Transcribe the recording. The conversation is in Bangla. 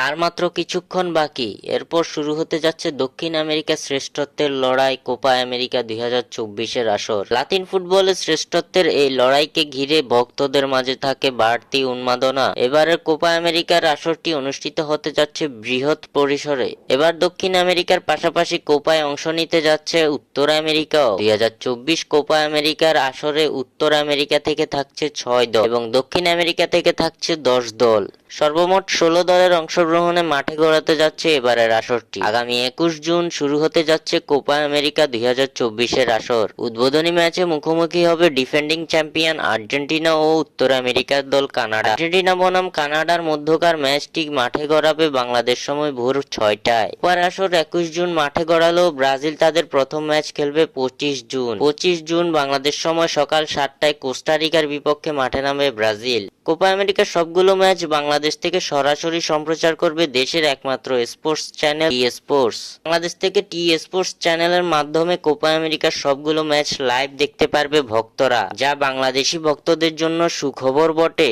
আর মাত্র কিছুক্ষণ বাকি, এরপর শুরু হতে যাচ্ছে দক্ষিণ আমেরিকা শ্রেষ্ঠত্বের লড়াই কোপা আমেরিকা 2024-এর আসর। লাতিন ফুটবলের শ্রেষ্ঠত্বের এই লড়াইকে ঘিরে ভক্তদের মাঝে থাকে বাড়তি উন্মাদনা। এবারের কোপা আমেরিকার আসরটি অনুষ্ঠিত হতে যাচ্ছে বৃহৎ পরিসরে। এবার দক্ষিণ আমেরিকার পাশাপাশি কোপায় অংশ নিতে যাচ্ছে উত্তর আমেরিকাও। 2024 কোপা আমেরিকার আসরে উত্তর আমেরিকা থেকে থাকছে 6 দল এবং দক্ষিণ আমেরিকা থেকে থাকছে 10 দল। সর্বমোট 16 দলের অংশগ্রহণে মাঠে গড়াতে যাচ্ছে এবারের আসরটি। আগামী 21 জুন শুরু হতে যাচ্ছে কোপা আমেরিকা 2024-এর আসর। উদ্বোধনী ম্যাচে মুখোমুখি হবে ডিফেন্ডিং চ্যাম্পিয়ন আর্জেন্টিনা ও উত্তর আমেরিকার দল কানাডা। আর্জেন্টিনা বনাম কানাডার মধ্যকার ম্যাচটি মাঠে গড়াবে বাংলাদেশ সময় ভোর 6টায়। কোপার আসর 21 জুন মাঠে গড়ালেও ব্রাজিল তাদের প্রথম ম্যাচ খেলবে 25 জুন। 25 জুন বাংলাদেশ সময় সকাল 7টায় কোস্টারিকার বিপক্ষে মাঠে নামবে ব্রাজিল। কোপা আমেরিকার সবগুলো ম্যাচ বাংলাদেশ থেকে সরাসরি সম্প্রচার করবে দেশের একমাত্র sports channel T Sports. Bangladesh থেকে টি স্পোর্টস চ্যানেলের মাধ্যমে কোপা আমেরিকার সবগুলো ম্যাচ লাইভ দেখতে পারবে ভক্তরা, যা বাংলাদেশি ভক্তদের জন্য সুখবর বটে।